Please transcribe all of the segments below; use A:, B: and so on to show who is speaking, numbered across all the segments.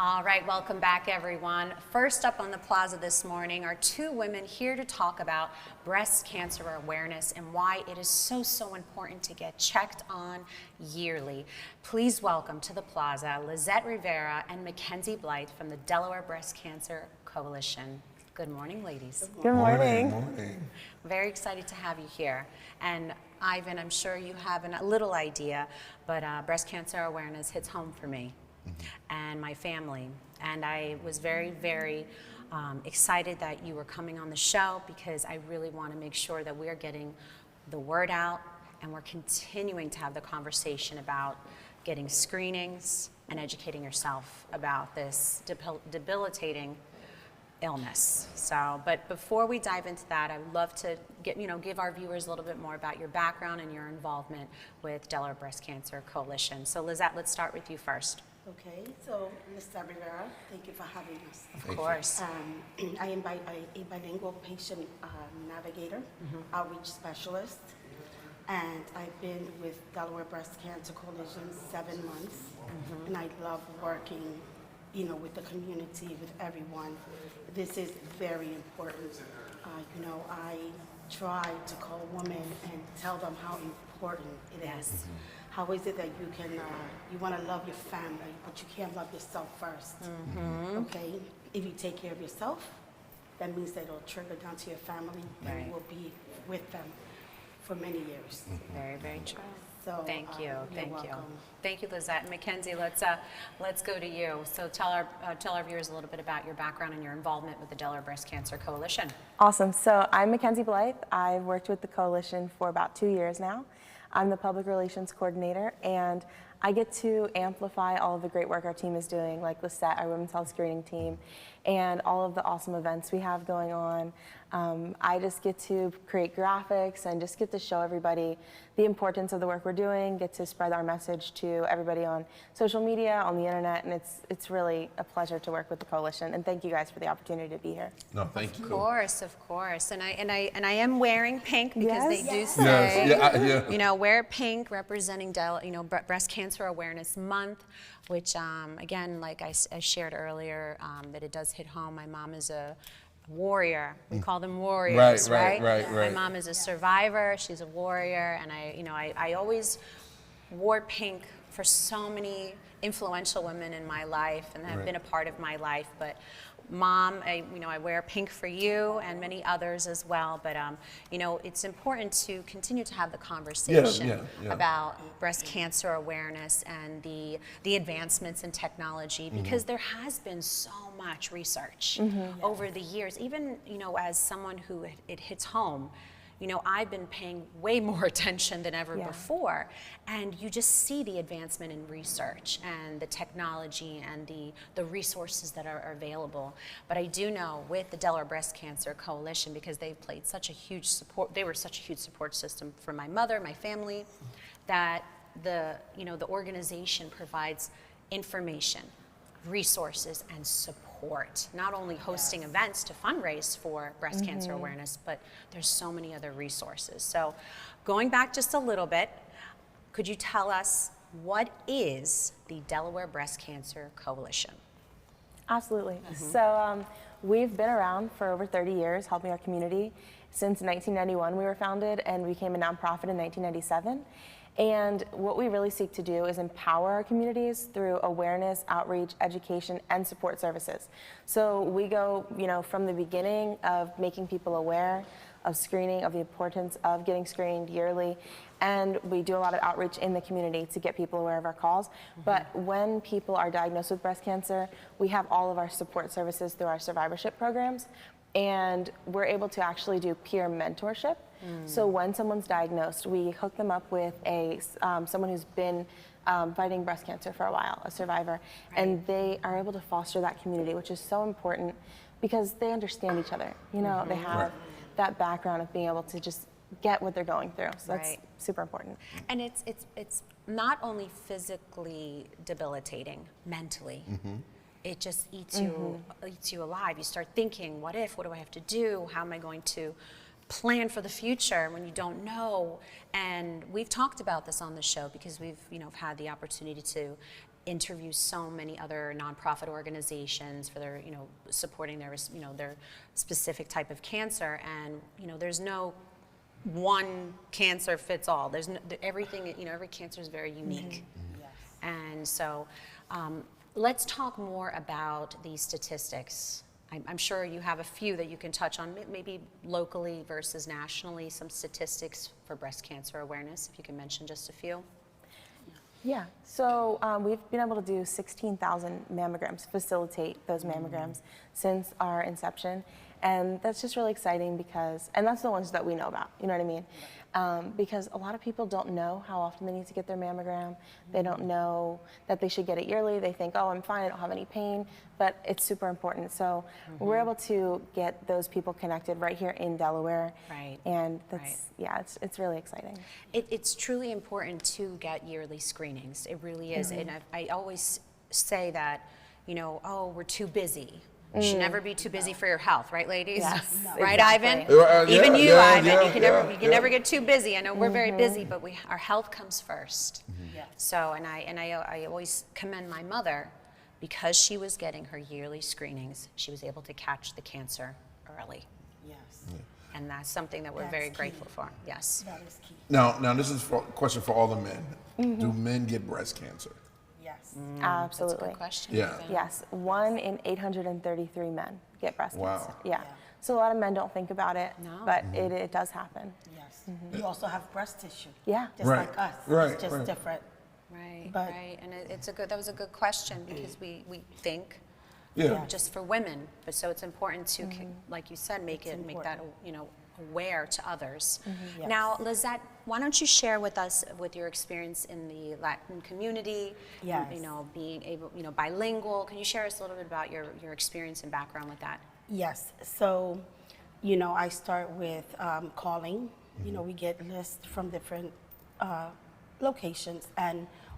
A: All right, welcome back everyone. First up on the plaza this morning are two women here to talk about breast cancer awareness and why it is so important to get checked on yearly. Please welcome to the plaza Lissette Rivera and Mackenzie Blithe from the Delaware Breast Cancer Coalition. Good morning, ladies.
B: Good morning.
C: Good morning.
A: Very excited to have you here. And Ivan, I'm sure you have a little idea, but breast cancer awareness hits home for me and my family. And I was very excited that you were coming on the show because I really want to make sure that we're getting the word out and we're continuing to have the conversation about getting screenings and educating yourself about this debilitating illness. So, but before we dive into that, I would love to give our viewers a little bit more about your background and your involvement with Delaware Breast Cancer Coalition. So Lissette, let's start with you first.
B: Okay, so Mr. Rivera, thank you for having us.
A: Of course.
B: I am a bilingual patient navigator, outreach specialist, and I've been with Delaware Breast Cancer Coalition 7 months, and I love working, with the community, with everyone. This is very important. I try to call women and tell them how important it is. How is it that you want to love your family, but you can't love yourself first? Okay? If you take care of yourself, that means that it'll trigger down to your family, and you will be with them for many years.
A: Very true.
B: So,
A: thank you.
B: Welcome.
A: Thank you, Lissette. Mackenzie, let's go to you. So tell our viewers a little bit about your background and your involvement with the Delaware Breast Cancer Coalition.
D: Awesome. So I'm Mackenzie Blithe. I've worked with the coalition for about 2 years now. I'm the public relations coordinator, and I get to amplify all of the great work our team is doing, like Lissette, our women's health screening team, and all of the awesome events we have going on. I just get to create graphics and just get to show everybody the importance of the work we're doing, get to spread our message to everybody on social media, on the internet, and it's really a pleasure to work with the coalition. And thank you guys for the opportunity to be here.
C: No, thank you.
A: Of course. And I am wearing pink because they do say, wear pink representing Breast Cancer Awareness Month, which again, like I shared earlier, that it does hit home. My mom is a warrior. We call them warriors, right? My mom is a survivor. She's a warrior, and I always wore pink for so many influential women in my life, and have been a part of my life. But Mom, I wear pink for you and many others as well. But it's important to continue to have the conversation about breast cancer awareness and the advancements in technology, because there has been so much research over the years. Even as someone who it hits home. I've been paying way more attention than ever before, and you just see the advancement in research and the technology and the resources that are available. But I do know with the Delaware Breast Cancer Coalition, because they were such a huge support system for my mother, my family, that the organization provides information, resources, and support, not only hosting events to fundraise for breast cancer awareness, but there's so many other resources. So going back just a little bit, could you tell us what is the Delaware Breast Cancer Coalition?
D: Absolutely. So we've been around for over 30 years, helping our community. Since 1991 we were founded, and we became a nonprofit in 1997. And what we really seek to do is empower our communities through awareness, outreach, education, and support services. So we go, from the beginning of making people aware of screening, of the importance of getting screened yearly, and we do a lot of outreach in the community to get people aware of our calls. But when people are diagnosed with breast cancer, we have all of our support services through our survivorship programs. And we're able to actually do peer mentorship. So when someone's diagnosed, we hook them up with someone who's been fighting breast cancer for a while, a survivor, and they are able to foster that community, which is so important because they understand each other. They have that background of being able to just get what they're going through. So that's super important.
A: And it's not only physically debilitating, mentally. It just eats you alive. You start thinking, what if? What do I have to do? How am I going to plan for the future when you don't know? And we've talked about this on the show because we've had the opportunity to interview so many other nonprofit organizations for their, supporting their, their specific type of cancer. And, there's no one cancer fits all. There's no, everything, every cancer is very unique.
B: Yes.
A: And so let's talk more about these statistics. I'm sure you have a few that you can touch on, maybe locally versus nationally, some statistics for breast cancer awareness, if you can mention just a few.
D: Yeah, so we've been able to do 16,000 mammograms, facilitate those mammograms since our inception. And that's just really exciting because, and that's the ones that we know about, you know what I mean? Because a lot of people don't know how often they need to get their mammogram. They don't know that they should get it yearly. They think, oh, I'm fine, I don't have any pain, but it's super important. So we're able to get those people connected right here in Delaware.
A: Right.
D: And that's, yeah, it's really exciting.
A: It's truly important to get yearly screenings. It really is. And I always say that, oh, we're too busy. You should never be too busy for your health, right, ladies?
D: Yes,
A: right,
D: exactly.
A: Ivan? Even you, Ivan. You can
B: yeah.
A: never get too busy. I know we're very busy, but our health comes first.
B: Yes.
A: So, and I always commend my mother because she was getting her yearly screenings. She was able to catch the cancer early,
B: Yes.
A: and that's something that we're
B: That's
A: very
B: key.
A: grateful for. Yes.
B: That is key.
C: Now this is a question for all the men. Do men get breast cancer?
B: Yes.
A: That's a
D: Absolutely.
A: good question.
C: Yeah.
A: Ivan.
D: Yes, 1 in 833 men get breast
C: Wow.
D: cancer. Yeah. So a lot of men don't think about it,
A: No.
D: but it does happen.
B: Yes. You also have breast tissue.
D: Yeah.
B: Just
C: Right.
B: like us.
C: Right,
B: It's just
C: right.
B: different.
A: Right,
B: But-
A: right, and that was a good question because we think
C: Yeah.
A: just for women, but so it's important to, like you said, make that aware to others.
B: Yes.
A: Now, Lissette, why don't you share with us with your experience in the Latin community?
B: Yes.
A: Being able, bilingual. Can you share us a little bit about your experience and background with that?
B: Yes. So, I start with calling. We get lists from different locations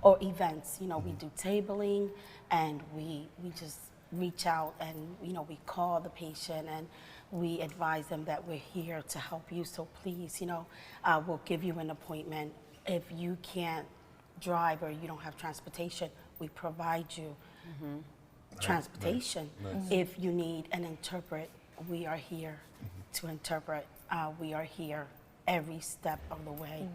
B: or events. We do tabling, and we just reach out and we call the patient and we advise them that we're here to help you. So please, we'll give you an appointment. If you can't drive or you don't have transportation, we provide you transportation. If you need an interpret, we are here to interpret. We are here every step of the way.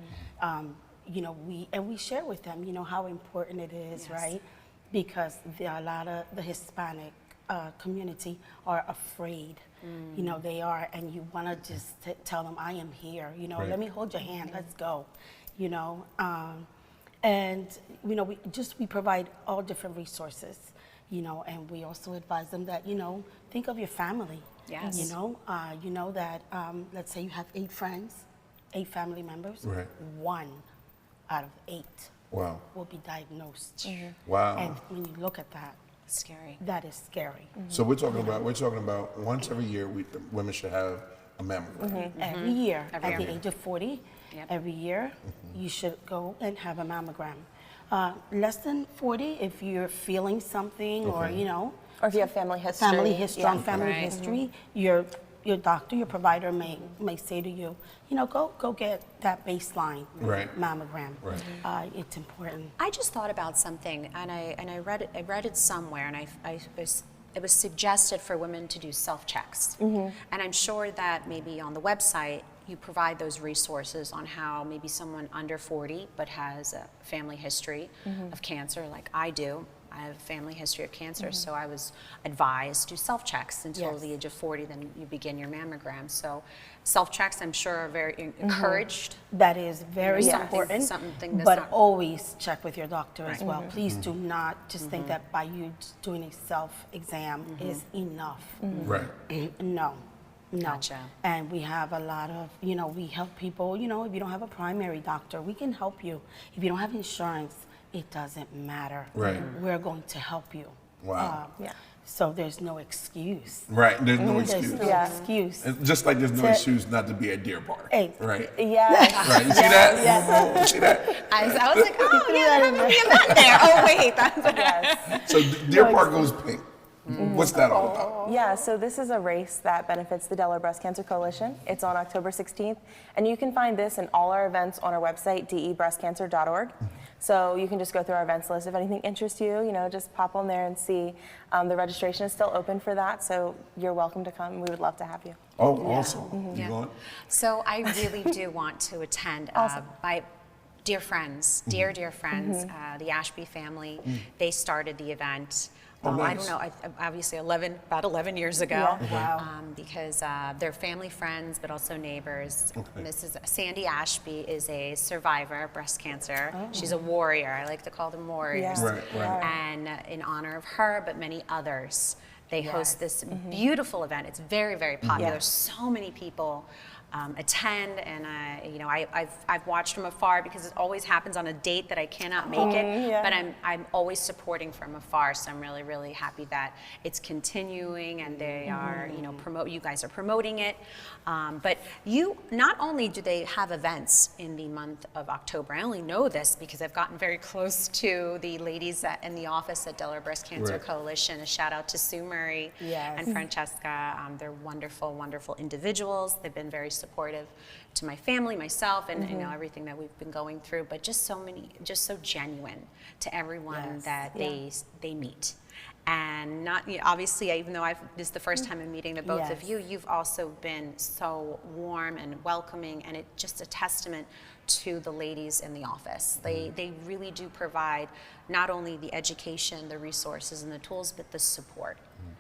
B: We share with them, how important it is,
A: Yes.
B: right? Because a lot of the Hispanic community are afraid. They are, and you want to just tell them, I am here.
C: Right.
B: Let me hold your hand. Let's go. We provide all different resources. And we also advise them that think of your family.
A: Yes.
B: That let's say you have 8 friends, 8 family members.
C: Right.
B: 1 out of 8
C: Wow.
B: will be diagnosed.
C: Wow.
B: And when you look at that,
A: Scary.
B: that is scary.
C: So we're talking about once every year women should have a mammogram.
B: Every year,
A: Every
B: at
A: year.
B: the age of 40,
A: Yep.
B: every year, you should go and have a mammogram. Less than 40, if you're feeling something or,
C: Okay.
D: Or if you have family history.
B: strong
D: Yeah.
B: family
A: Right.
B: history, your doctor, your provider may say to you, go get that baseline
C: Right.
B: mammogram.
C: Right.
B: It's important.
A: I just thought about something, and I read it somewhere, and it was suggested for women to do self-checks. And I'm sure that maybe on the website you provide those resources on how maybe someone under 40 but has a family history of cancer, like I do. I have a family history of cancer, so I was advised to do self-checks until
B: Yes.
A: the age of 40, then you begin your mammogram. So self-checks, I'm sure, are very encouraged.
B: That is very
A: Something-
B: important,
A: something that's
B: but
A: not-
B: always check with your doctor as
A: Right.
B: well. Please do not just think that by you doing a self-exam is enough.
C: Right.
B: No.
A: Gotcha.
B: And we have a lot of, we help people, if you don't have a primary doctor, we can help you. If you don't have insurance, it doesn't matter.
C: Right.
B: We're going to help you.
C: Wow.
D: Yeah.
B: So there's no excuse.
C: Right. There's no
B: There's
C: excuse.
B: no
D: Yeah.
B: excuse.
C: It's just like there's no
B: To-
C: excuse not to be at Deer Park.
B: Hey.
C: Right.
D: Yes.
C: Right. You see that? You see that?
A: I was like, oh, yeah, there haven't been there. Oh, wait, that's
D: Yes.
C: So Deer Park goes pink. What's that all about?
D: Yeah, so this is a race that benefits the Delaware Breast Cancer Coalition. It's on October 16th, and you can find this and all our events on our website, debreastcancer.org. So you can just go through our events list. If anything interests you, just pop on there and see. The registration is still open for that, so you're welcome to come. We would love to have you.
C: Oh, awesome. You going?
A: So I really do want to attend.
D: Awesome.
A: My dear friends, dear friends, the Ashby family, they started the event. I don't know, obviously about 11 years ago.
D: Yeah.
B: Wow.
A: Because they're family friends, but also neighbors.
C: Okay.
A: Mrs. Sandy Ashby is a survivor of breast cancer. She's a warrior. I like to call them warriors.
D: Yeah.
C: Right.
A: And in honor of her, but many others, they host this beautiful event. It's very, very popular.
D: Yeah.
A: So many people attend, and I've watched from afar because it always happens on a date that I cannot make it.
D: Yeah.
A: But I'm always supporting from afar. So I'm really, really happy that it's continuing, and they are you guys are promoting it. But not only do they have events in the month of October. I only know this because I've gotten very close to the ladies in the office at Delaware Breast Cancer Coalition. A shout out to Sue Murray and Francesca. They're wonderful, wonderful individuals. They've been very supportive to my family, myself, and everything that we've been going through. But just so genuine to everyone that they meet. And not obviously, even though this is the first time I'm meeting the both of you, you've also been so warm and welcoming, and it's just a testament to the ladies in the office. They really do provide not only the education, the resources, and the tools, but the support.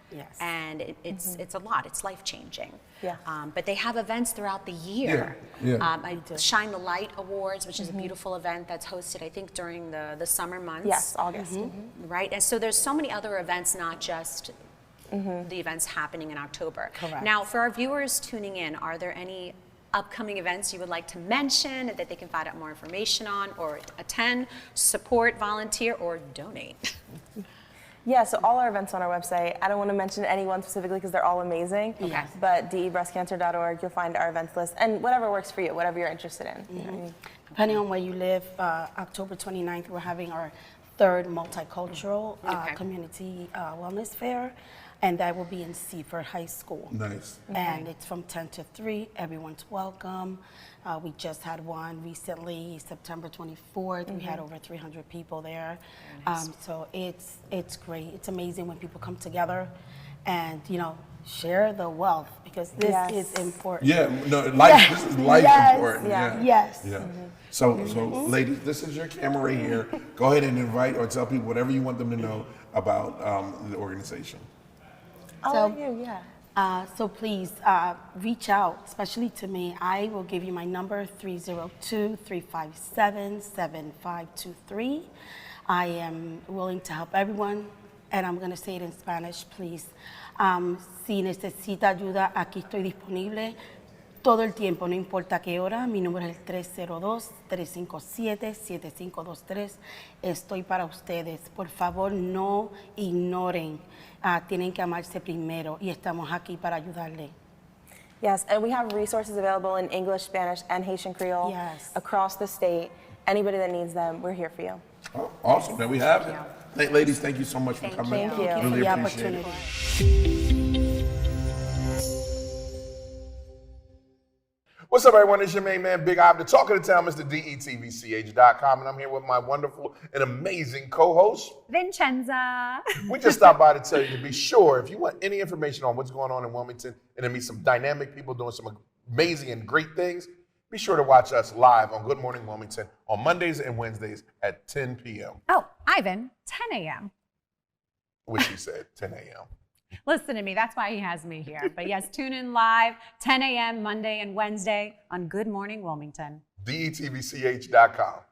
B: Yes.
A: And it's a lot. It's life changing.
D: Yeah.
A: But they have events throughout the year.
C: Yeah.
A: Shine the Light Awards, which is a beautiful event that's hosted, I think, during the summer months.
D: Yes, August.
A: Right. And so there's so many other events, not just the events happening in October.
B: Correct.
A: Now, for our viewers tuning in, are there any upcoming events you would like to mention that they can find out more information on, or attend, support, volunteer, or donate?
D: Yeah, so all our events on our website. I don't want to mention anyone specifically because they're all amazing.
A: Okay.
D: But debreastcancer.org, you'll find our events list and whatever works for you, whatever you're interested in. You know what I mean?
B: Depending on where you live, October 29th, we're having our third multicultural community wellness fair, and that will be in Seaford High School.
C: Nice.
B: And it's from 10 to 3. Everyone's welcome. We just had one recently, September 24th. We had over 300 people there. So it's great. It's amazing when people come together and, share the wealth, because this is important.
C: Yeah, no, life. This is life important.
D: Yeah.
B: Yes.
C: Yeah. So, ladies, this is your camera right here. Go ahead and invite or tell people whatever you want them to know about the organization.
B: So please reach out, especially to me. I will give you my number, 302-357-7523. I am willing to help everyone, and I'm going to say it in Spanish, please. Si necesita ayuda, aquí estoy disponible todo el tiempo, no importa qué hora. Mi número es el 302-357-7523. Estoy para ustedes. Por favor, no ignoren. Tienen que amarse primero, y estamos aquí para ayudarle.
D: Yes, and we have resources available in English, Spanish, and Haitian Creole across the state. Anybody that needs them, we're here for you.
C: Oh, awesome. There we have it. Ladies, thank you so much for coming.
D: Thank you.
C: Really
B: For the
C: appreciate it.
B: opportunity.
C: What's up, everyone? It's your main man, Big Ob, the talk of the town, Mr. DETVCH.com, and I'm here with my wonderful and amazing co-host,
E: Vincenza.
C: We just stopped by to tell you to be sure, if you want any information on what's going on in Wilmington and to meet some dynamic people doing some amazing and great things, be sure to watch us live on Good Morning Wilmington on Mondays and Wednesdays at 10 p.m.
E: Oh, Ivan, 10 a.m.
C: Which he said, 10 a.m.
E: Listen to me. That's why he has me here. But yes, tune in live, 10 a.m. Monday and Wednesday on Good Morning Wilmington.
C: DETVCH.com.